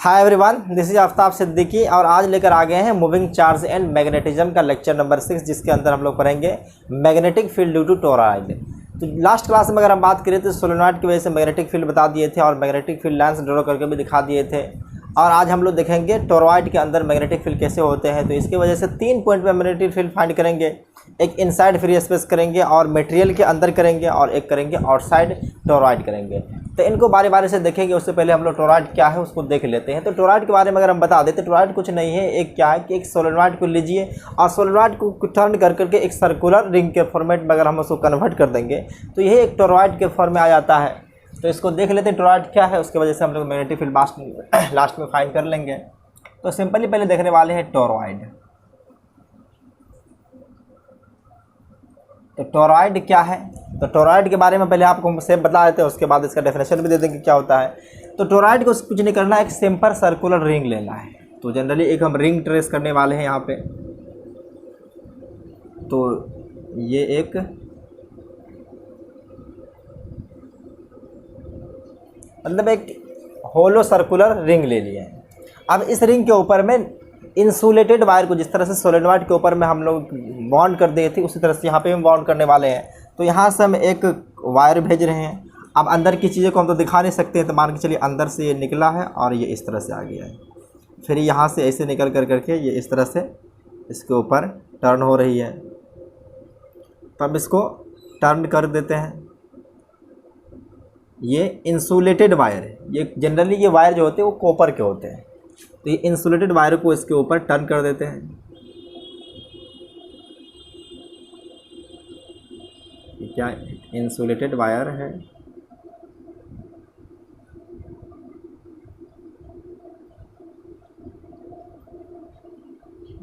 Hi everyone, this is Aftab Siddiqui और आज लेकर आ गए हैं मूविंग चार्ज एंड मैग्नेटिज्म का लेक्चर नंबर 6, जिसके अंदर हम लोग पढ़ेंगे magnetic field due to toroid. तो लास्ट क्लास में अगर हम बात करें तो सोलेनॉइड की वजह से मैग्नेटिक फील्ड बता दिए थे और मैग्नेटिक फील्ड लाइन्स ड्रॉ करके भी दिखा दिए थे। और आज हम लोग देखेंगे टोरॉइड के अंदर मैग्नेटिक फील्ड कैसे होते हैं। तो इसकी वजह से 3 पॉइंट में मैग्नेटिक फील्ड फाइंड करेंगे। एक इनसाइड फ्री स्पेस करेंगे और मटेरियल के अंदर करेंगे और एक करेंगे आउटसाइड टोरॉइड करेंगे। तो इनको बारी बारी से देखेंगे। उससे पहले हम लोग टोरॉइड क्या है उसको देख लेते हैं। तो टोरॉइड के बारे में अगर हम बता दें तो टोरॉइड कुछ नहीं है, एक क्या है कि एक सोलेनॉइड को लीजिए और सोलेनॉइड को टर्न कर करके एक सर्कुलर रिंग के फॉर्मेट में अगर हम उसको कन्वर्ट कर देंगे तो यही एक टोरॉइड के फॉर्म में आ जाता है। तो इसको देख लेते हैं टोरॉइड क्या है, उसके वजह से हम लोग मैग्नेटिक फील्ड लास्ट में फाइंड कर लेंगे। तो सिंपली पहले देखने वाले हैं टोरॉइड। तो टोरॉइड क्या है, तो टोरॉइड के बारे में पहले आपको सेम बता देते हैं, उसके बाद इसका डेफिनेशन भी दे देंगे क्या होता है। तो टोरॉइड को कुछ नहीं करना, एक सिंपल सर्कुलर रिंग लेना है। तो जनरली एक हम रिंग ट्रेस करने वाले हैं यहाँ पे। तो ये एक मतलब एक होलो सर्कुलर रिंग ले लिए हैं। अब इस रिंग के ऊपर में इंसुलेटेड वायर को, जिस तरह से सोलेनॉइड के ऊपर में हम लोग बॉन्ड कर दिए थे उसी तरह से यहाँ पे हम बॉन्ड करने वाले हैं। तो यहाँ से हम एक वायर भेज रहे हैं। अब अंदर की चीज़ें को हम तो दिखा नहीं सकते हैं, तो मान के चलिए अंदर से ये निकला है और ये इस तरह से आ गया है। फिर यहाँ से ऐसे निकल कर करके ये इस तरह से इसके ऊपर टर्न हो रही है। तब इसको टर्न कर देते हैं। ये इंसुलेटेड वायर है। ये जनरली ये वायर जो होते हैं वो कॉपर के होते हैं। तो ये इंसुलेटेड वायर को इसके ऊपर टर्न कर देते हैं। ये क्या इंसुलेटेड वायर है।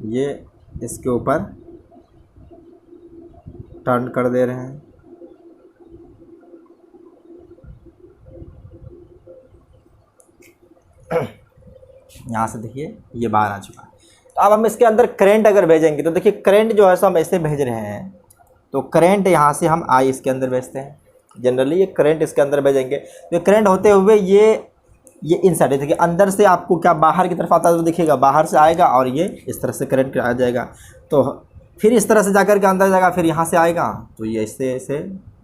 ये इसके ऊपर टर्न कर दे रहे हैं। यहाँ से देखिए ये बाहर आ चुका है। तो अब हम इसके अंदर करंट अगर भेजेंगे तो देखिए करंट जो है सो हम ऐसे भेज रहे हैं। तो करंट यहाँ से हम आई इसके अंदर भेजते हैं। जनरली ये करंट इसके अंदर भेजेंगे तो करंट होते हुए ये इनसाइड देखिए अंदर से आपको क्या बाहर की तरफ आता है तो दिखेगा, बाहर से आएगा और ये इस तरह से करंट आ जाएगा। तो फिर इस तरह से जाकर के अंदर जाएगा, फिर यहाँ से आएगा। तो ये ऐसे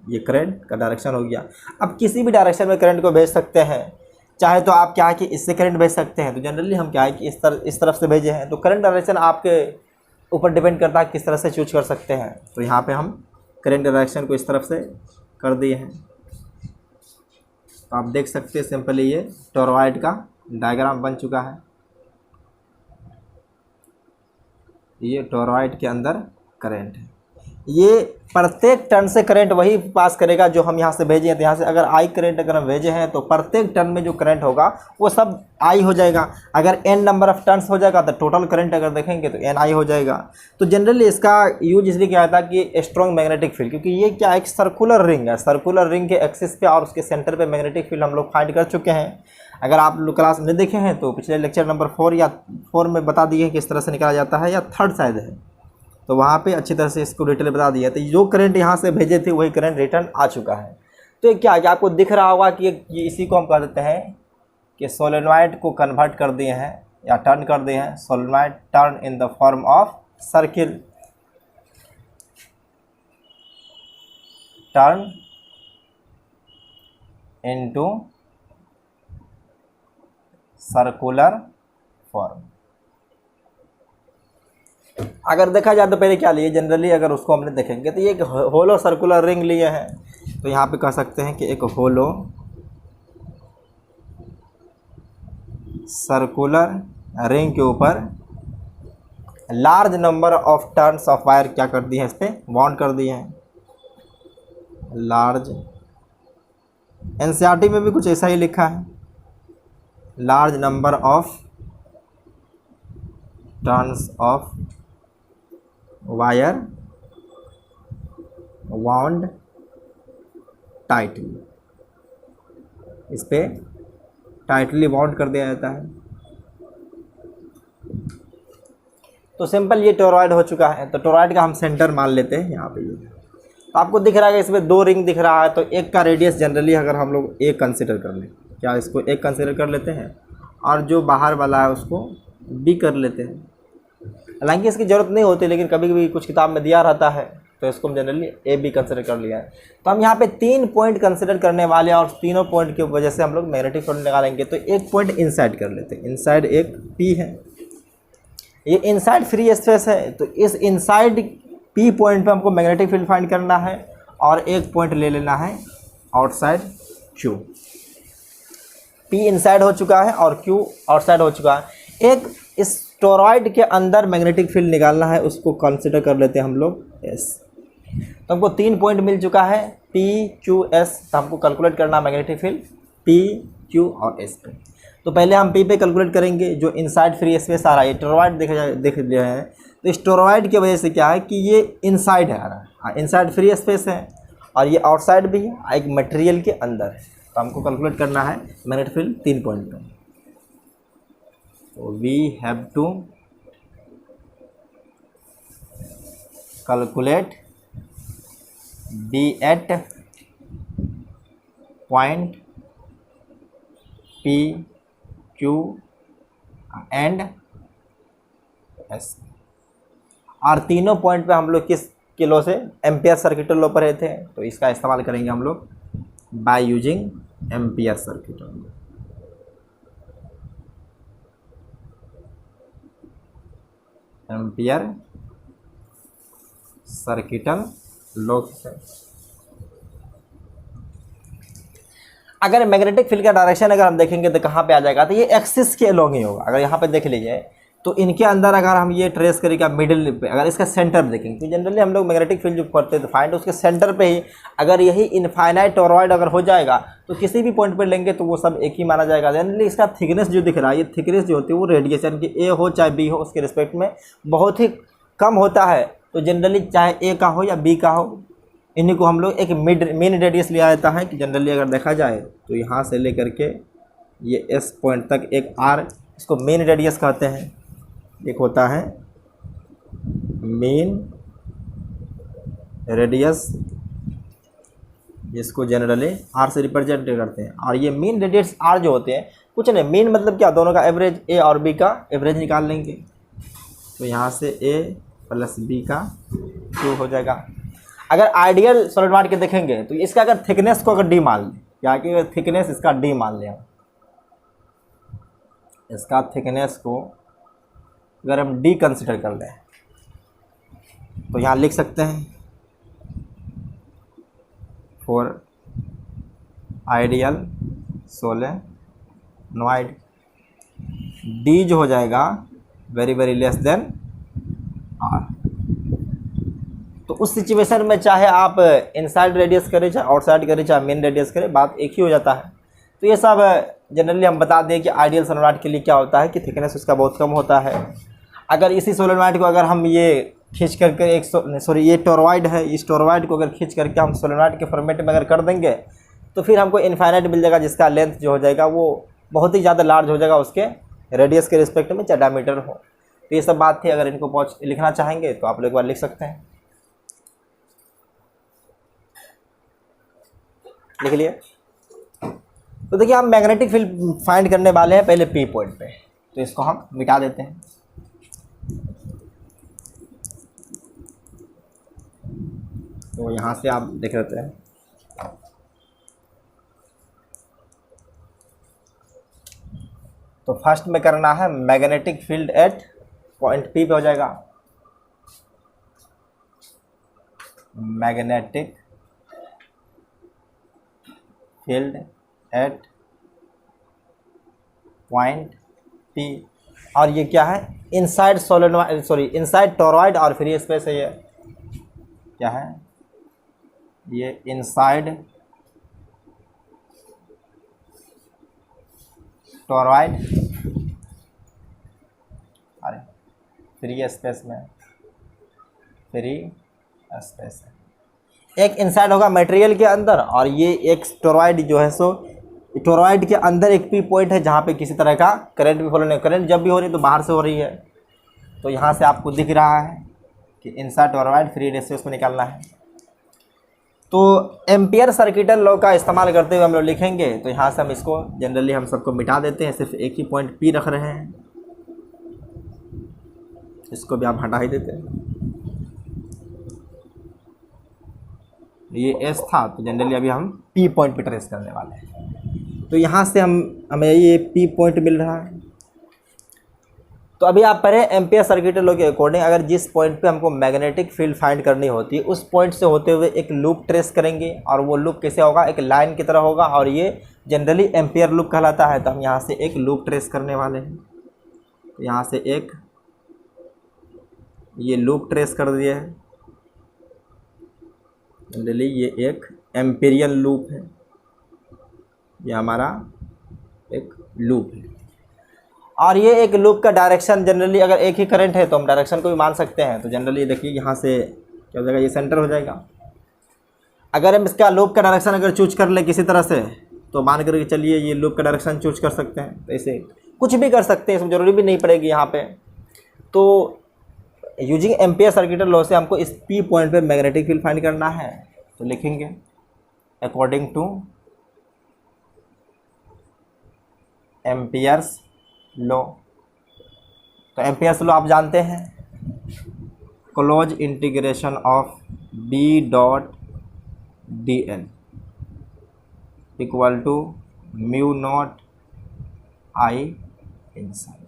ये करंट का डायरेक्शन हो गया। अब किसी भी डायरेक्शन में करंट को भेज सकते हैं। चाहे तो आप क्या है कि इससे करंट भेज सकते हैं। तो जनरली हम क्या है कि इस तरफ से भेजे हैं। तो करंट डायरेक्शन आपके ऊपर डिपेंड करता है किस तरह से चूज कर सकते हैं। तो यहाँ पे हम करंट डायरेक्शन को इस तरफ से कर दिए हैं। तो आप देख सकते हैं सिंपली ये टोरॉइड का डायग्राम बन चुका है। ये टोरॉइड के अंदर करंट है। ये प्रत्येक टर्न से करंट वही पास करेगा जो हम यहाँ से भेजे हैं। तो यहाँ से अगर आई करंट अगर हम भेजे हैं तो प्रत्येक टर्न में जो करंट होगा वो सब आई हो जाएगा। अगर एन नंबर ऑफ टर्न्स हो जाएगा तो टोटल करंट अगर देखेंगे तो एन आई हो जाएगा। तो जनरली इसका यूज इसलिए किया जाता है कि स्ट्रॉन्ग मैग्नेटिक फील्ड, क्योंकि ये क्या एक सर्कुलर रिंग है। सर्कुलर रिंग के एक्सिस पे और उसके सेंटर पे मैग्नेटिक फील्ड हम लोग फाइंड कर चुके हैं। अगर आप लोग क्लास नहीं देखे हैं तो पिछले लेक्चर नंबर 4 में बता दिए कि इस तरह से निकाला जाता है, या 3rd शायद है। तो वहाँ पे अच्छी तरह से इसको डिटेल बता दिया। तो जो करंट यहाँ से भेजे थे वही करंट रिटर्न आ चुका है। तो ये क्या है कि आपको दिख रहा होगा कि ये इसी को हम कह देते हैं कि सोलेनॉइड को कन्वर्ट कर दिए हैं या टर्न कर दिए हैं। Solenoid turn in the form of circle, turn into circular form. अगर देखा जाए तो पहले क्या लिए, जनरली अगर उसको हमने देखेंगे तो ये एक होलो सर्कुलर रिंग लिए हैं। तो यहाँ पे कह सकते हैं कि एक होलो सर्कुलर रिंग के ऊपर large number of turns of wire क्या कर दिए हैं, इस पर बॉन्ड कर दिए हैं। लार्ज, एनसीईआरटी में भी कुछ ऐसा ही लिखा है, large number of turns of wire wound tightly. इस पे टाइटली बाउंड कर दिया जाता है। तो सिंपल ये टोरॉइड हो चुका है। तो टोरॉइड का हम सेंटर मान लेते हैं यहाँ पे। तो आपको दिख रहा है कि इसमें 2 रिंग दिख रहा है। तो एक का रेडियस जनरली अगर हम लोग एक कंसिडर कर लें, क्या इसको एक कंसिडर कर लेते हैं। और जो बाहर वाला है उसको बी कर लेते हैं। हालांकि इसकी ज़रूरत नहीं होती, लेकिन कभी कभी कुछ किताब में दिया रहता है तो इसको हम जनरली ए बी कंसिडर कर लिया है। तो हम यहाँ पे 3 पॉइंट कंसिडर करने वाले हैं और तीनों पॉइंट की वजह से हम लोग मैग्नेटिक फील्ड निकालेंगे। तो एक पॉइंट इनसाइड कर लेते हैं। इनसाइड एक पी है, ये इनसाइड फ्री स्पेस है, तो इस इनसाइड पी पॉइंट पे हमको मैग्नेटिक फील्ड फाइंड करना है और एक पॉइंट ले लेना है आउटसाइड क्यू। पी इनसाइड हो चुका है और क्यू आउटसाइड हो चुका है। एक इस टोरॉइड के अंदर मैग्नेटिक फील्ड निकालना है, उसको कंसिडर कर लेते हैं हम लोग एस। तो हमको 3 पॉइंट मिल चुका है पी क्यू एस। तो हमको कैलकुलेट करना मैग्नेटिक फील्ड पी क्यू और एस पे। तो पहले हम पी पे कैलकुलेट करेंगे, जो इनसाइड फ्री स्पेस आ रहा है, टोरॉइड देख लिया है। तो इस टोरॉइड की वजह से क्या है कि ये इनसाइड है आ रहा है, इनसाइड फ्री स्पेस है और ये आउटसाइड भी है, एक मटेरियल के अंदर है। तो हमको कैलकुलेट करना है मैग्नेटिक फील्ड 3 पॉइंट पे। तो we have to calculate B at point P Q and S. और तीनों पॉइंट पे हम लोग किस किलो से एम्पियर सर्किट लॉ पढ़े थे, तो इसका इस्तेमाल करेंगे हम लोग by using ampere circuit law. Ampere circuital law से अगर मैग्नेटिक फील्ड का डायरेक्शन अगर हम देखेंगे तो कहाँ पे आ जाएगा, तो ये एक्सिस के अलोंग ही होगा। अगर यहाँ पे देख लीजिए तो इनके अंदर अगर हम ये ट्रेस करेंगे मिडिल पे, अगर इसका सेंटर देखेंगे तो जनरली हम लोग मैग्नेटिक फील्ड जो पढ़ते हैं तो फाइंड उसके सेंटर पे ही अगर यही इनफाइनाइट टोरॉइड अगर हो जाएगा तो किसी भी पॉइंट पे लेंगे तो वो सब एक ही माना जाएगा। जनरली इसका थिकनेस जो दिख रहा है, ये थिकनेस जो होती है वो रेडिएशन की ए हो चाहे बी हो उसके रिस्पेक्ट में बहुत ही कम होता है। तो जनरली चाहे ए का हो या बी का हो, इन्हीं को हम लोग एक मेन रेडियस लिया जाता है। कि जनरली अगर देखा जाए तो यहाँ से लेकर के ये एस पॉइंट तक एक आर, इसको मेन रेडियस कहते हैं। एक होता है मेन रेडियस, जिसको जनरली आर से रिप्रेजेंट करते हैं। और ये मेन रेडियस आर जो होते हैं कुछ नहीं, मेन मतलब क्या, दोनों का एवरेज, ए और बी का एवरेज निकाल लेंगे। तो यहाँ से ए प्लस बी का क्यू हो जाएगा। अगर आइडियल सॉलिड के देखेंगे तो इसका अगर थिकनेस को अगर डी मान लें, या कि थिकनेस इसका डी मान लें, इसका थिकनेस को अगर हम डी कंसिडर कर लें तो यहाँ लिख सकते हैं फॉर आइडियल सोलेनॉइड डी जो हो जाएगा very very less than R. तो उस सिचुएशन में चाहे आप इनसाइड रेडियस करें चाहे आउटसाइड करें चाहे मेन रेडियस करें, बात एक ही हो जाता है। तो ये सब जनरली हम बता दें कि आइडियल सोलेनॉइड के लिए क्या होता है कि थिकनेस उसका बहुत कम होता है। अगर इसी सोलेनॉइड को अगर हम ये खींच करके ये टोरॉइड है, इस टोरॉइड को अगर खींच करके हम सोलेनॉइड के फॉर्मेट में अगर कर देंगे तो फिर हमको इनफाइनाइट मिल जाएगा, जिसका लेंथ जो हो जाएगा वो बहुत ही ज़्यादा लार्ज हो जाएगा उसके रेडियस के रिस्पेक्ट में, चाहे डायमीटर हो। तो ये सब बात थी। अगर इनको लिखना चाहेंगे तो आप लोग एक बार लिख सकते हैं, लिख लिए। तो देखिए हम मैग्नेटिक फील्ड फाइंड करने वाले हैं पहले पी पॉइंट पे, तो इसको हम मिटा देते हैं। तो यहाँ से आप देख लेते हैं तो फर्स्ट में करना है magnetic field at point P पे हो जाएगा। Magnetic field at point P, और ये क्या है, inside solenoid, sorry inside toroid और फ्री स्पेस है। ये क्या है, ये इनसाइड टोरॉइड अरे फ्री स्पेस में, फ्री स्पेस है। एक इनसाइड होगा मटेरियल के अंदर और ये एक टोरॉइड जो है सो टोरॉइड के अंदर एक पी पॉइंट है जहाँ पे किसी तरह का करंट भी फ्लो नहीं, करंट जब भी हो रही है तो बाहर से हो रही है। तो यहाँ से आपको दिख रहा है कि इनसाइड टोरॉइड फ्री स्पेस में निकालना है। तो एम्पियर सर्किटल लॉ का इस्तेमाल करते हुए हम लोग लिखेंगे, तो यहाँ से हम इसको जनरली हम सबको मिटा देते हैं, सिर्फ एक ही पॉइंट पी रख रहे हैं, इसको भी आप हटा ही देते हैं। ये एस था, तो जनरली अभी हम पी पॉइंट पे ट्रेस करने वाले हैं। तो यहाँ से हमें ये पी पॉइंट मिल रहा है। तो अभी आप पढ़े एम्पियर सर्किटल लॉ के अकॉर्डिंग, अगर जिस पॉइंट पे हमको मैग्नेटिक फील्ड फाइंड करनी होती है उस पॉइंट से होते हुए एक लूप ट्रेस करेंगे, और वो लूप कैसे होगा, एक लाइन की तरह होगा, और ये जनरली एम्पियर लूप कहलाता है। तो हम यहाँ से एक लूप ट्रेस करने वाले हैं। तो यहाँ से एक ये लूप ट्रेस कर दिए है, जनरली ये एक एम्पिरियल लूप है, ये हमारा एक लूप है। और ये एक लूप का डायरेक्शन जनरली अगर एक ही करंट है तो हम डायरेक्शन को भी मान सकते हैं। तो जनरली देखिए यहाँ से क्या हो जाएगा, ये सेंटर हो जाएगा। अगर हम इसका लूप का डायरेक्शन अगर चूज कर ले किसी तरह से, तो मान करके चलिए ये लूप का डायरेक्शन चूज कर सकते हैं। तो ऐसे कुछ भी कर सकते हैं, इसमें ज़रूरी भी नहीं पड़ेगी यहाँ पे। तो यूजिंग एम्पियर सर्किटल लॉ से हमको इस पी पॉइंट पे मैग्नेटिक फील्ड फाइंड करना है। तो लिखेंगे अकॉर्डिंग टू एम्पियर्स लॉ। तो एम्पियर्स लॉ आप जानते हैं, close integration of B dot D N equal to mu naught I inside.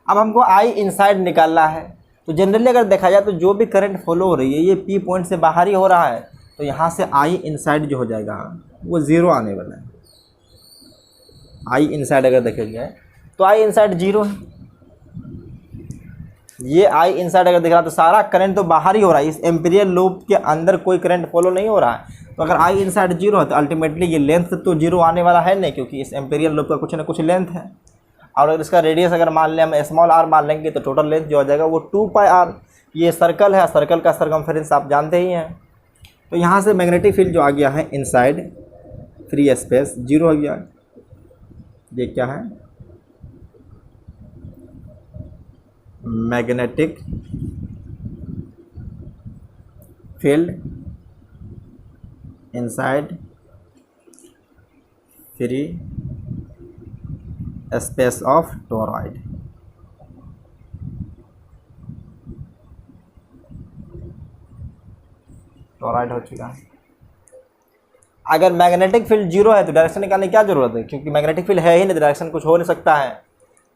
अब हमको आई इनसाइड निकालना है। तो जनरली अगर देखा जाए तो जो भी करंट फॉलो हो रही है ये पी पॉइंट से बाहर ही हो रहा है, तो यहाँ से आई इनसाइड जो हो जाएगा वो ज़ीरो आने वाला है। आई इनसाइड अगर देखेंगे तो आई इनसाइड जीरो है। ये आई इनसाइड अगर दिख रहा है तो सारा करंट तो बाहर ही हो रहा है, इस एम्पीरियल लूप के अंदर कोई करंट फॉलो नहीं हो रहा है। तो अगर आई इनसाइड जीरो है तो अल्टीमेटली ये लेंथ तो जीरो आने वाला है नहीं, क्योंकि इस एम्पीरियल लूप का कुछ ना कुछ लेंथ है। और अगर इसका रेडियस अगर मान लें हम स्मॉल आर मान लेंगे तो टोटल लेंथ जो हो जाएगा वो 2πr। ये सर्कल है, सर्कल का सर्कमफेरेंस आप जानते ही हैं। तो यहाँ से मैग्नेटिक फील्ड जो आ गया है इनसाइड फ्री स्पेस जीरो हो गया। ये क्या है, magnetic field inside free space of toroid. Toroid हो चुका है। अगर मैग्नेटिक फील्ड जीरो है तो डायरेक्शन निकालने की क्या जरूरत है, क्योंकि मैग्नेटिक फील्ड है ही नहीं, डायरेक्शन कुछ हो नहीं सकता है।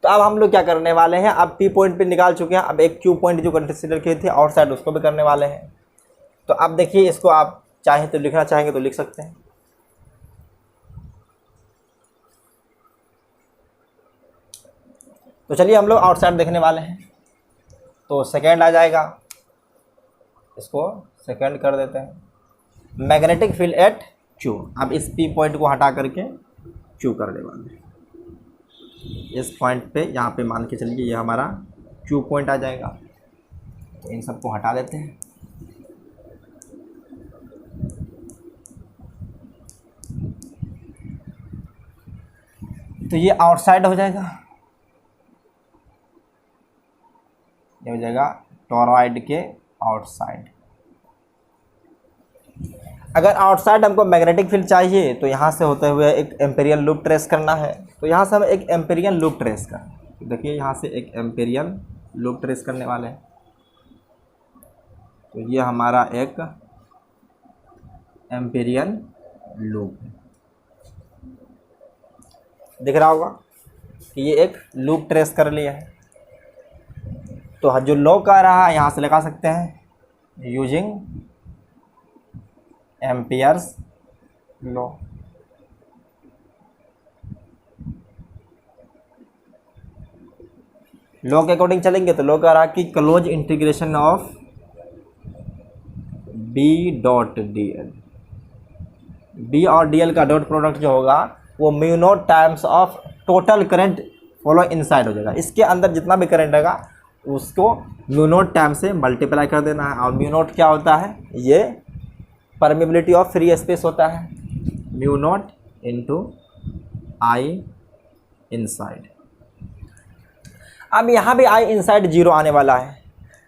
तो अब हम लोग क्या करने वाले हैं, अब पी पॉइंट पे निकाल चुके हैं, अब एक क्यू पॉइंट जो कंसिडर किए थे आउटसाइड उसको भी करने वाले हैं। तो अब देखिए इसको आप चाहें तो लिखना चाहेंगे तो लिख सकते हैं। तो चलिए हम लोग आउटसाइड देखने वाले हैं। तो सेकेंड आ जाएगा, इसको सेकेंड कर देते हैं। मैग्नेटिक फील्ड एट क्यू, अब इस पी पॉइंट को हटा करके क्यू करने वाले हैं। इस पॉइंट पे यहाँ पे मान के चलिए ये हमारा क्यू पॉइंट आ जाएगा। तो इन सबको हटा देते हैं। तो ये आउटसाइड हो जाएगा, ये हो जाएगा टोरॉइड के आउटसाइड। अगर आउटसाइड हमको मैग्नेटिक फील्ड चाहिए तो यहाँ से होते हुए एक एम्पीरियल लूप ट्रेस करना है। तो यहाँ से हम एक एम्पीरियल लूप ट्रेस कर, देखिए यहाँ से एक एम्पीरियल लूप ट्रेस करने वाले हैं। तो ये हमारा एक एम्पीरियल लूप है, दिख रहा होगा कि ये एक लूप ट्रेस कर लिया है। तो जो लॉ कह रहा है यहाँ से लगा सकते हैं, यूजिंग एम्पियर्स लॉ। लॉ के अकॉर्डिंग चलेंगे तो लॉ कह रहा है कि close integration of B dot D L, B और डी एल का डॉट प्रोडक्ट जो होगा वो mu naught times of total current follow inside हो जाएगा। इसके अंदर जितना भी करंट रहेगा उसको म्यू नॉट टाइम से मल्टीप्लाई कर देना है। और म्यू नॉट क्या होता है, ये परमिबिलिटी ऑफ फ्री स्पेस होता है, म्यू नॉट इंटू आई इनसाइड। अब यहाँ भी आई इनसाइड जीरो आने वाला है।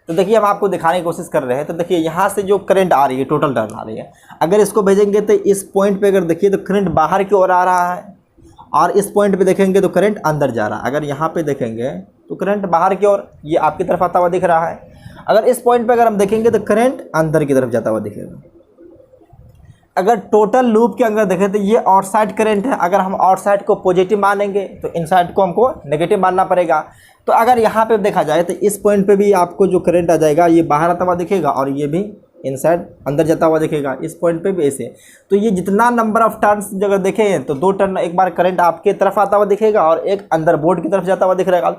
तो देखिए हम आपको दिखाने की कोशिश कर रहे हैं। तो देखिए यहाँ से जो करंट आ रही है, टोटल टर्न आ रही है, अगर इसको भेजेंगे तो इस पॉइंट पे अगर देखिए तो करंट बाहर की ओर आ रहा है, और इस पॉइंट पे देखेंगे तो करंट अंदर जा रहा है। अगर यहाँ पे देखेंगे तो करंट बाहर की ओर ये आपकी तरफ आता हुआ दिख रहा है। अगर इस पॉइंट पे अगर हम देखेंगे तो करंट अंदर की तरफ जाता हुआ दिखेगा। अगर टोटल लूप के अंदर देखें तो ये आउटसाइड करंट है। अगर हम आउटसाइड को पॉजिटिव मानेंगे तो इनसाइड को हमको नेगेटिव मानना पड़ेगा। तो अगर यहाँ पे देखा जाए तो इस पॉइंट पे भी आपको जो करंट आ जाएगा ये बाहर आता हुआ दिखेगा, और ये भी इनसाइड अंदर जाता हुआ दिखेगा। इस पॉइंट पे भी ऐसे। तो ये जितना नंबर ऑफ टर्न्स अगर देखें तो 2 टर्न एक बार करंट आपके तरफ आता हुआ दिखेगा और एक अंदर बोर्ड की तरफ जाता हुआ दिख रहेगा।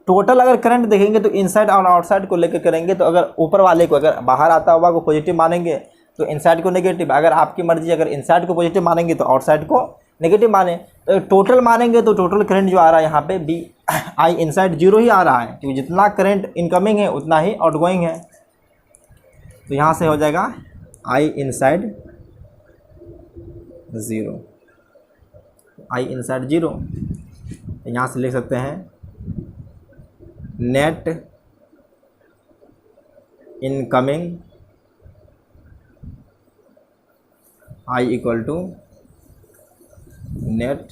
टोटल अगर करंट देखेंगे तो इनसाइड और आउटसाइड को लेकर करेंगे तो अगर ऊपर वाले को अगर बाहर आता हुआ को पॉजिटिव मानेंगे तो इनसाइड को नेगेटिव। अगर आपकी मर्जी, अगर इनसाइड को पॉजिटिव मानेंगे तो आउटसाइड को नेगेटिव माने। तो टोटल मानेंगे तो टोटल करंट जो आ रहा है यहाँ पे बी आई इनसाइड 0 ही आ रहा है, क्योंकि जितना करंट इनकमिंग है उतना ही आउटगोइंग है। तो यहाँ से हो जाएगा आई इनसाइड 0, आई इनसाइड 0। यहाँ से लिख सकते हैं net incoming I equal to net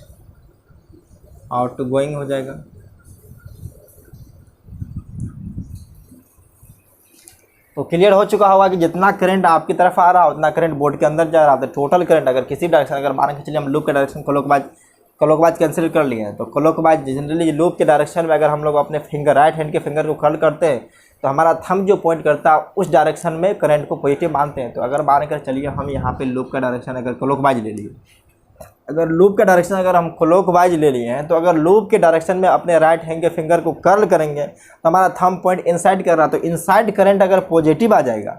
outgoing हो जाएगा। तो क्लियर हो चुका होगा कि जितना करंट आपकी तरफ आ रहा है उतना करंट बोर्ड के अंदर जा रहा था। टोटल करंट अगर किसी डायरेक्शन, अगर मान के चलिए हम लूप के डायरेक्शन क्लॉकवाइज कैंसिल कर लिए हैं, तो क्लॉकवाइज जनरली लूप के डायरेक्शन में अगर हम लोग अपने फिंगर, राइट हैंड के फिंगर को कर्ल करते हैं तो हमारा थंब जो पॉइंट करता है उस डायरेक्शन में करंट को पॉजिटिव मानते हैं। तो अगर मान कर चलिए हम यहाँ पे लूप का डायरेक्शन अगर क्लॉकवाइज ले लिए, अगर लूप का डायरेक्शन अगर हम क्लॉकवाइज ले लिए हैं, तो अगर लूप के डायरेक्शन में अपने राइट हैंड के फिंगर को कर्ल करेंगे तो हमारा थंब पॉइंट इनसाइड कर रहा है। तो इनसाइड करंट अगर पॉजिटिव आ जाएगा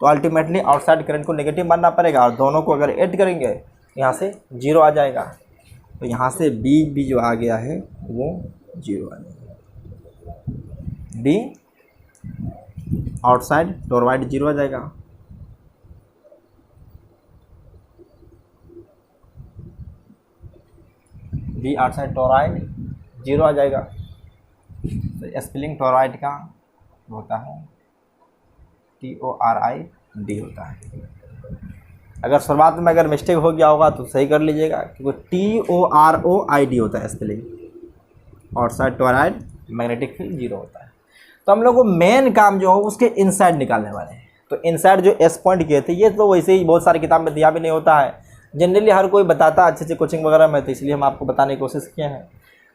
तो अल्टीमेटली आउटसाइड करंट को नेगेटिव मानना पड़ेगा, और दोनों को अगर ऐड करेंगे यहाँ से 0 आ जाएगा। तो यहाँ से बी जो आ गया है वो 0 आ जाएगा। बी आउटसाइड टॉरॉइड 0 आ जाएगा। बी आउटसाइड टॉरॉइड 0 आ जाएगा। तो स्पेलिंग टॉरॉइड का होता है TORID होता है। अगर शुरुआत में अगर मिस्टेक हो गया होगा तो सही कर लीजिएगा, क्योंकि TOROID होता है spelling. Outside torrid magnetic field 0 होता है। तो हम लोग को मेन काम जो हो उसके इनसाइड निकालने वाले हैं। तो इनसाइड जो एस पॉइंट किए थे, ये तो वैसे ही बहुत सारी किताब में दिया भी नहीं होता है, जनरली हर कोई बताता अच्छे से कोचिंग वगैरह में, तो इसलिए हम आपको बताने की कोशिश किए हैं।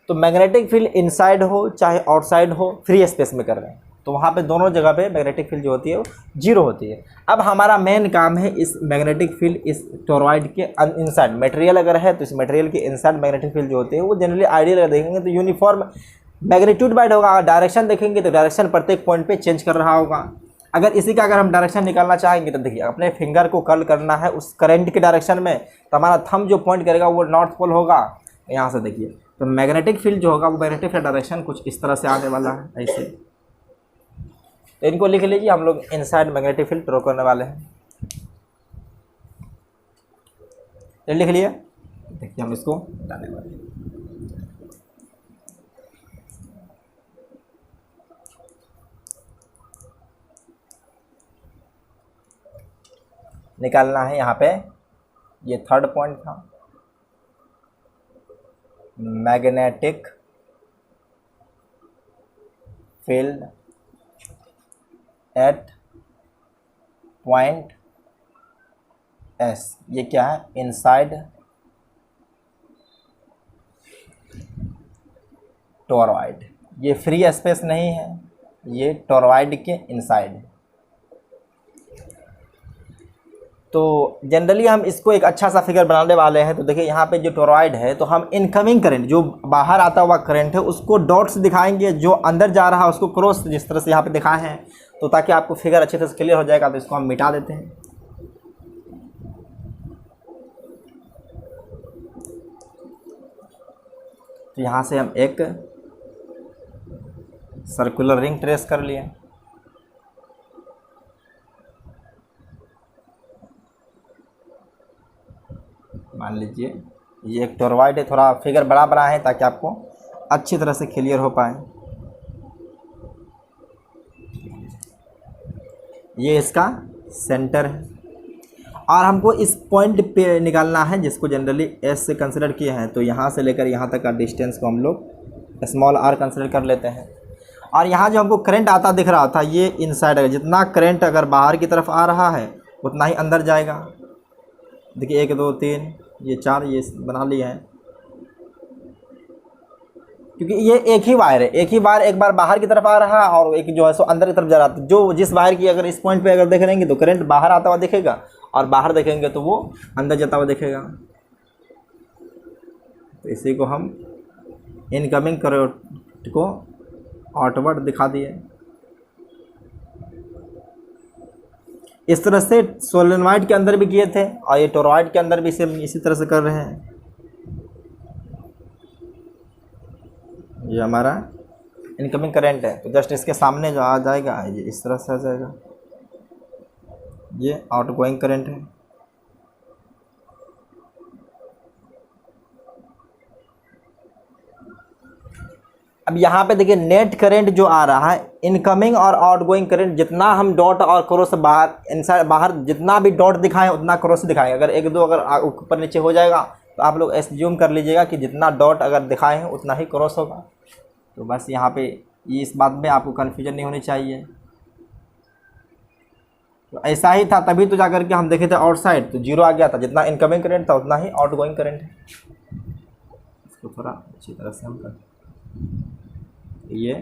तो मैग्नेटिक फील्ड इनसाइड हो चाहे आउटसाइड हो, फ्री स्पेस में कर रहे हैं, तो वहाँ पे दोनों जगह पे मैग्नेटिक फील्ड जो होती है वो 0 होती है। अब हमारा मेन काम है इस मैग्नेटिक फील्ड इस टॉरॉइड के इनसाइड, मटेरियल अगर है तो इस मटेरियल के इनसाइड मैग्नेटिक फील्ड जो होती है वो जनरली आइडियल अगर देखेंगे तो यूनिफॉर्म मैग्नीट्यूड वाइड होगा। डायरेक्शन देखेंगे तो डायरेक्शन प्रत्येक पॉइंट पे चेंज कर रहा होगा। अगर इसी का अगर हम डायरेक्शन निकालना चाहेंगे तो देखिए अपने फिंगर को कर्ल करना है उस करंट के डायरेक्शन में, तो हमारा थंब जो पॉइंट करेगा वो नॉर्थ पोल होगा। यहाँ से देखिए तो मैग्नेटिक फील्ड जो होगा वो मैग्नेटिक फील्ड डायरेक्शन कुछ इस तरह से आने वाला है ऐसे। तो इनको लिख लीजिए, हम लोग इनसाइड मैग्नेटिक फील्ड ड्रॉ करने वाले हैं। तो लिख लिए, देखिए हम इसको हटाने वाले हैं। निकालना है यहाँ पे, ये थर्ड पॉइंट था, magnetic field at point S. ये क्या है? Inside torrid. ये फ्री स्पेस नहीं है, ये टॉरॉइड के इनसाइड है। तो जनरली हम इसको एक अच्छा सा फिगर बनाने वाले हैं। तो देखिए यहाँ पे जो टॉरॉइड है, तो हम इनकमिंग करंट जो बाहर आता हुआ करंट है उसको डॉट्स दिखाएंगे, जो अंदर जा रहा है उसको क्रॉस, जिस तरह से यहाँ पे दिखाए हैं, तो ताकि आपको फिगर अच्छे से क्लियर हो जाएगा। तो इसको हम मिटा देते हैं। तो यहाँ से हम एक सर्कुलर रिंग ट्रेस कर लिए। मान लीजिए ये एक टॉरॉइड है, थोड़ा फिगर बड़ा बड़ा है ताकि आपको अच्छी तरह से क्लियर हो पाए। ये इसका सेंटर है। और हमको इस पॉइंट पे निकालना है जिसको जनरली एस से कंसिडर किए हैं, तो यहाँ से लेकर यहाँ तक का डिस्टेंस को हम लोग स्मॉल आर कंसिडर कर लेते हैं। और यहाँ जो हमको करंट आता दिख रहा था ये इनसाइड है, जितना करंट अगर बाहर की तरफ आ रहा है उतना ही अंदर जाएगा। देखिए 1 2 3 ये 4 ये बना लिए हैं, क्योंकि ये एक ही वायर है, एक ही वायर एक बार बाहर की तरफ आ रहा है और एक जो है सो अंदर की तरफ जा रहा है। जो जिस वायर की अगर इस पॉइंट पे अगर देख रहेंगे तो करंट बाहर आता हुआ दिखेगा और बाहर देखेंगे तो वो अंदर जाता हुआ दिखेगा। तो इसी को हम इनकमिंग करंट को आउटवर्ड दिखा दिए। इस तरह से सोलेनॉइड के अंदर भी किए थे और ये टोरॉइड के अंदर भी इसी तरह से कर रहे हैं। ये हमारा इनकमिंग करंट है, तो जस्ट इसके सामने जो आ जाएगा ये इस तरह से आ जाएगा, ये आउटगोइंग करंट है। अब यहाँ पे देखिए नेट करंट जो आ रहा है, इनकमिंग और आउटगोइंग करंट, जितना हम डॉट और क्रॉस बाहर इनसाइड बाहर जितना भी डॉट दिखाएं उतना क्रॉस दिखाएं। अगर 1 2 अगर ऊपर नीचे हो जाएगा तो आप लोग एज्यूम कर लीजिएगा कि जितना डॉट अगर दिखाए हैं उतना ही क्रॉस होगा। तो बस यहाँ पे इस बात में आपको कन्फ्यूजन नहीं होनी चाहिए। तो ऐसा ही था, तभी तो जाकर के हम देखे थे आउटसाइड तो 0 आ गया था, जितना इनकमिंग करंट था उतना ही आउटगोइंग करंट है। इसको थोड़ा अच्छी तरह से हम कर ये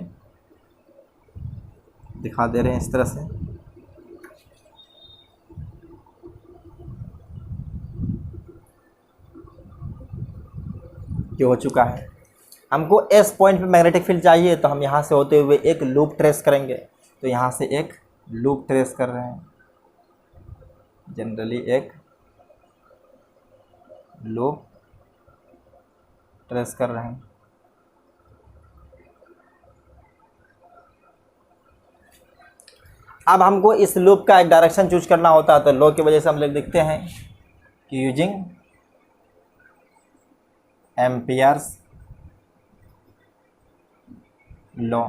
दिखा दे रहे हैं इस तरह से। ये हो चुका है। हमको एस पॉइंट पे मैग्नेटिक फील्ड चाहिए, तो हम यहाँ से होते हुए एक लूप ट्रेस करेंगे। तो यहाँ से एक लूप ट्रेस कर रहे हैं, जनरली एक लूप ट्रेस कर रहे हैं। अब हमको इस लूप का एक डायरेक्शन चूज करना होता है, तो लॉ की वजह से हम लोग देखते हैं कि यूजिंग एम्पियर्स लॉ,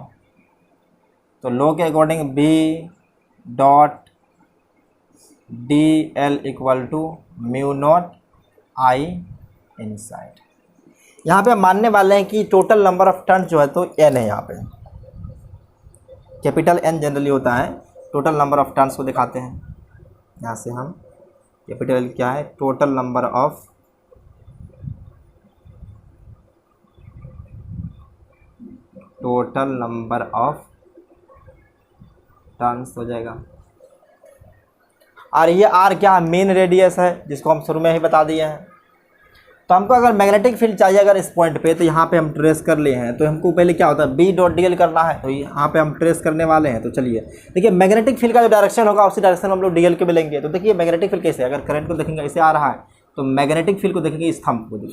तो लॉ के according B dot DL equal to mu naught I inside. यहाँ पे हम मानने वाले हैं कि टोटल नंबर ऑफ टर्न्स जो है तो N है, यहाँ पे कैपिटल N जनरली होता है। टोटल नंबर ऑफ टर्न्स को दिखाते हैं, यहाँ से हम कैपिटल क्या है, टोटल नंबर ऑफ टर्न्स हो जाएगा। और ये R क्या है, मेन रेडियस है, जिसको हम शुरू में ही बता दिए हैं। तो हमको अगर मैग्नेटिक फील्ड चाहिए अगर इस पॉइंट पे, तो यहाँ पे हम ट्रेस कर लिए हैं। तो हमको पहले क्या होता है B डॉट DL करना है, तो यहाँ पे हम ट्रेस करने वाले हैं। तो चलिए देखिए मैग्नेटिक फील्ड का जो डायरेक्शन होगा उसी डायरेक्शन में हम लोग DL के भी लेंगे। तो देखिए मैग्नेटिक फील्ड कैसे, अगर करंट को देखेंगे ऐसे आ रहा है तो मैग्नेटिक फील्ड को देखेंगे इस थंब को।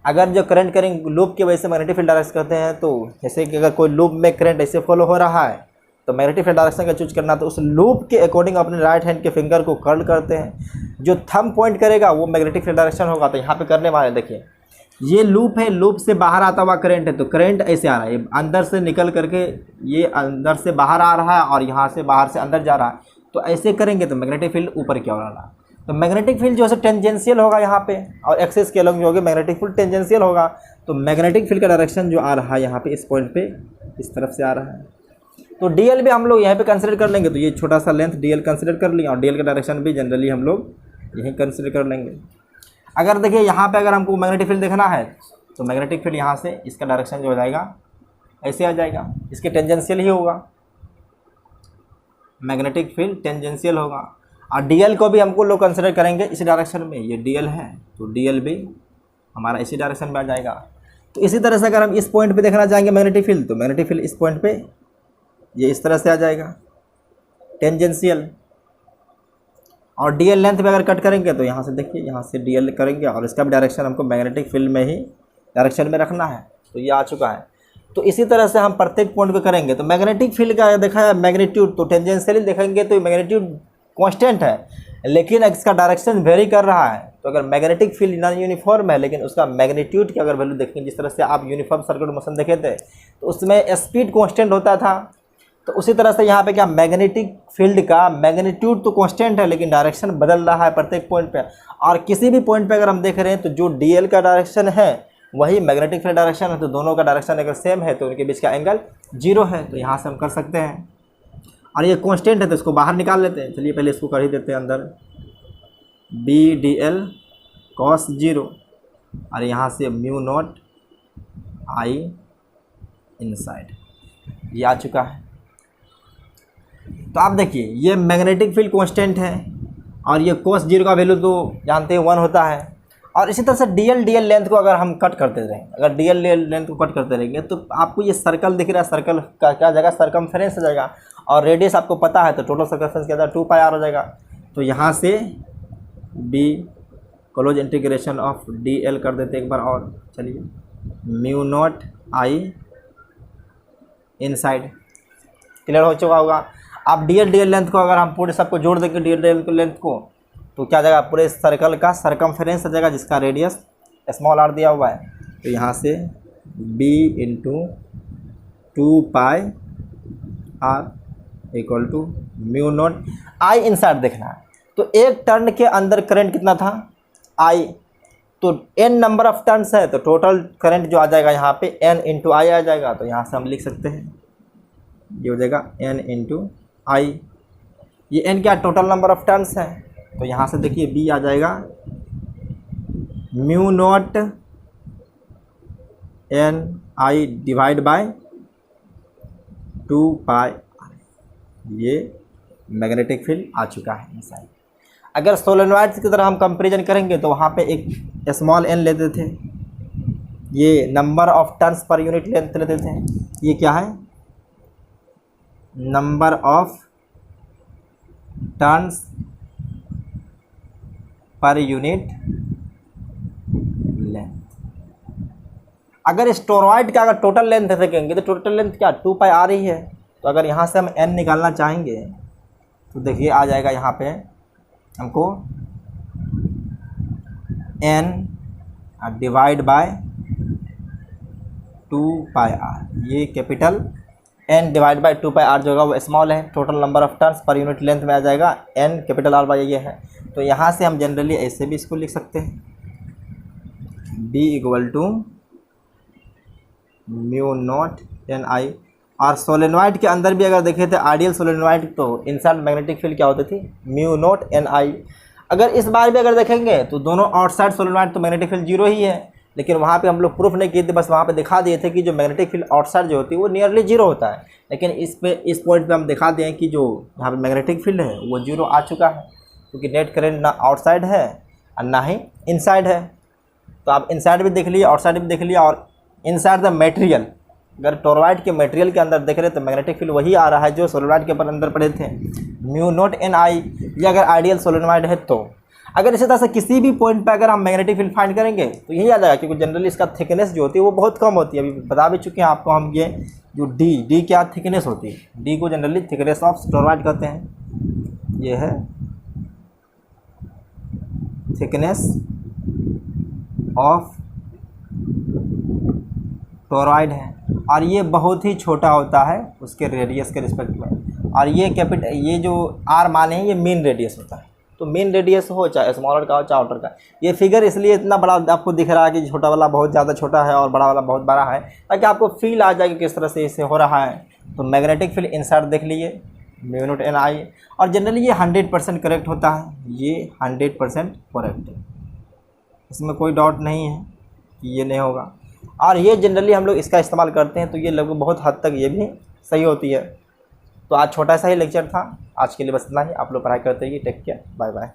अगर जो करंट करेंगे लूप की वजह से मैग्नेटिक फील्ड डायरेक्ट करते हैं, तो जैसे कि अगर कोई लूप में करंट ऐसे फॉलो हो रहा है तो मैग्नेटिक फील्ड डायरेक्शन का चूज करना, तो उस लूप के अकॉर्डिंग अपने राइट हैंड के फिंगर को कर्ल करते हैं। जो थंब पॉइंट करेगा वो मैग्नेटिक फील्ड डायरेक्शन होगा। तो यहाँ पे करने वाले देखिए ये लूप है, लूप से बाहर आता हुआ करंट है, तो करंट ऐसे आ रहा है, अंदर से निकल करके ये अंदर से बाहर आ रहा है और यहाँ से बाहर से अंदर जा रहा है। तो ऐसे करेंगे तो मैग्नेटिक फील्ड ऊपर की ओर आ रहा है। तो मैग्नेटिक फील्ड जो है टेंजेंशियल होगा यहाँ पे, और एक्सिस के अलग जो होगा मैग्नेटिक फील्ड टेंजेंशियल होगा। तो मैग्नेटिक फील्ड का डायरेक्शन जो आ रहा है यहाँ पे इस पॉइंट पे इस तरफ से आ रहा है। तो DL भी हम लोग यहाँ पे कंसिडर कर लेंगे। तो ये छोटा सा लेंथ DL कंसिडर कर लिया, और DL का डायरेक्शन भी जनरली हम लोग यहीं कंसिडर कर लेंगे। अगर देखिए यहाँ पे अगर हमको मैग्नेटिक फील्ड देखना है तो मैग्नेटिक फील्ड यहाँ से इसका डायरेक्शन जो हो जाएगा ऐसे आ जाएगा, इसके टेंजेंशियल ही होगा, मैग्नेटिक फील्ड टेंजेंशियल होगा। और DL को भी हमको लोग कंसिडर करेंगे इसी डायरेक्शन में, ये DL है तो DL भी हमारा इसी डायरेक्शन में आ जाएगा। तो इसी तरह से अगर हम इस पॉइंट पे देखना चाहेंगे मैग्नेटिक फील्ड, तो मैग्नेटिक फील्ड इस पॉइंट पे ये इस तरह से आ जाएगा टेंजेंशियल। और DL लेंथ में अगर कट करेंगे तो यहाँ से देखिए यहाँ से DL करेंगे और इसका भी डायरेक्शन हमको मैग्नेटिक फील्ड में ही डायरेक्शन में रखना है। तो ये आ चुका है। तो इसी तरह से हम प्रत्येक पॉइंट को करेंगे। तो मैग्नेटिक फील्ड का देखा है मैग्नीट्यूड, तो टेंजेंशियली देखेंगे तो मैग्नीट्यूड कांस्टेंट है, लेकिन इसका डायरेक्शन वेरी कर रहा है। तो अगर मैग्नेटिक फील्ड नॉन यूनिफॉर्म है लेकिन उसका मैग्नीट्यूड की अगर वैल्यू देखेंगे, जिस तरह से आप यूनिफॉर्म सर्कुलर मोशन देखे थे तो उसमें स्पीड कांस्टेंट होता था तो उसी तरह से यहाँ पे क्या मैग्नेटिक फील्ड का मैग्नीट्यूड तो कांस्टेंट है लेकिन डायरेक्शन बदल रहा है प्रत्येक पॉइंट पे। और किसी भी पॉइंट पे अगर हम देख रहे हैं तो जो डीएल का डायरेक्शन है वही मैग्नेटिक फील्ड डायरेक्शन है, तो दोनों का डायरेक्शन अगर सेम है तो उनके बीच का एंगल 0 है। तो यहाँ से हम कर सकते हैं। और ये कांस्टेंट है तो इसको बाहर निकाल लेते हैं। चलिए पहले इसको कर ही देते हैं अंदर, बी डी एल कॉस 0 और यहाँ से म्यू नॉट आई इनसाइड, ये आ चुका है। तो आप देखिए ये मैग्नेटिक फील्ड कांस्टेंट है और ये cos 0 का वैल्यू तो जानते हैं 1 होता है। और इसी तरह से डीएल लेंथ को अगर हम कट करते रहें, अगर डीएल लेंथ को कट करते रहेंगे तो आपको ये सर्कल दिख रहा है, सर्कल का क्या जाएगा, सर्कमफ्रेंस हो जाएगा। और रेडियस आपको पता है तो टोटल सर्कमफ्रेंस क्या जाएगा, 2 पाई आर हो जाएगा। तो यहाँ से be close integration of D L कर देते एक बार और। चलिए mu naught I inside, clear हो चुका होगा। आप डीएल लेंथ को अगर हम पूरे सबको जोड़ देंगे डीएल लेंथ को तो क्या जाएगा, पूरे सर्कल का सर्कमफ्रेंस हो जाएगा जिसका रेडियस स्मॉल आर दिया हुआ है। तो यहाँ से b into 2 pi R equal to mu naught I inside देखना है। तो एक टर्न के अंदर करंट कितना था I, तो n नंबर ऑफ टर्न्स है तो टोटल करंट जो आ जाएगा यहाँ पे n इंटू आई आ जाएगा। तो यहाँ से हम लिख सकते हैं ये हो जाएगा n इंटू आई। ये n क्या टोटल नंबर ऑफ टर्न्स है। तो यहाँ से देखिए b आ जाएगा mu naught n I divide by 2 पाई। ये मैग्नेटिक फील्ड आ चुका है इनसाइड। अगर सोलेनॉइड की तरह हम कंपैरिजन करेंगे तो वहाँ पे एक स्मॉल n लेते थे, ये number of turns per unit length लेते थे। ये क्या है, number of turns per unit length. अगर इस टोरॉइड का अगर टोटल लेंथ देखेंगे तो टोटल लेंथ क्या 2 पाई आ रही है। तो अगर यहाँ से हम n निकालना चाहेंगे तो देखिए आ जाएगा यहाँ पे हमको n divide by 2 pi r. ये capital n divide by 2 pi r जो होगा वो स्मॉल है, total number of turns per unit length में आ जाएगा n कैपिटल आर बाई ये है। तो यहाँ से हम जनरली ऐसे भी इसको लिख सकते हैं b equal to mu naught n I. और सोलेनॉइड के अंदर भी अगर देखें तो आइडियल सोलेनॉइड तो इनसाइड मैग्नेटिक फील्ड क्या होती थी, म्यू नॉट n आई। अगर इस बार भी अगर देखेंगे तो दोनों आउटसाइड सोलेनॉइड तो मैग्नेटिक फील्ड 0 ही है, लेकिन वहाँ पे हम लोग प्रूफ नहीं किए थे, बस वहाँ पे दिखा दिए थे कि जो मैग्नेटिक फील्ड आउटसाइड जो होती है वो नियरली 0 होता है। लेकिन इस पॉइंट पे हम दिखा दें कि जो यहाँ पे मैग्नेटिक फील्ड है वो 0 आ चुका है, क्योंकि नेट करेंट ना आउटसाइड है और ना ही इनसाइड है। तो आप इनसाइड भी देख लिया, आउटसाइड भी देख लिया। और इनसाइड द मटेरियल, अगर टोरॉइड के मटेरियल के अंदर देख रहे तो मैग्नेटिक फील्ड वही आ रहा है जो सोलेनॉइड के ऊपर अंदर पड़े थे, म्यू नॉट n आई। ये अगर आइडियल सोलेनॉइड है तो अगर इसी तरह से किसी भी पॉइंट पे अगर हम मैग्नेटिक फील्ड फाइंड करेंगे तो यही आ जाएगा, क्योंकि जनरली इसका थिकनेस जो होती है वो बहुत कम होती है। अभी बता भी चुके हैं आपको हम, ये जो डी क्या थिकनेस होती है, डी को जनरली थिकनेस ऑफ टोरॉइड कहते हैं। ये है थिकनेस ऑफ टोरॉइड है और ये बहुत ही छोटा होता है उसके रेडियस के रिस्पेक्ट में। और ये जो आर माने हैं ये मेन रेडियस होता है। तो मेन रेडियस हो चाहे स्मॉलर का हो चाहे आउटर का। ये फिगर इसलिए इतना बड़ा आपको दिख रहा है कि छोटा वाला बहुत ज़्यादा छोटा है और बड़ा वाला बहुत बड़ा है, ताकि आपको फील आ जाए कि किस तरह से इसे हो रहा है। तो मैग्नेटिक फील्ड इनसाइड देख लीजिए म्यू नॉट n आई। और जनरली ये 100% करेक्ट होता है, ये 100% करेक्ट है, इसमें कोई डाउट नहीं है कि ये नहीं होगा। और ये जनरली हम लोग इसका इस्तेमाल करते हैं तो ये लगभग बहुत हद तक ये भी सही होती है। तो आज छोटा सा ही लेक्चर था, आज के लिए बस इतना ही। आप लोग पढ़ाई करते रहिए, टेक केयर, बाय बाय।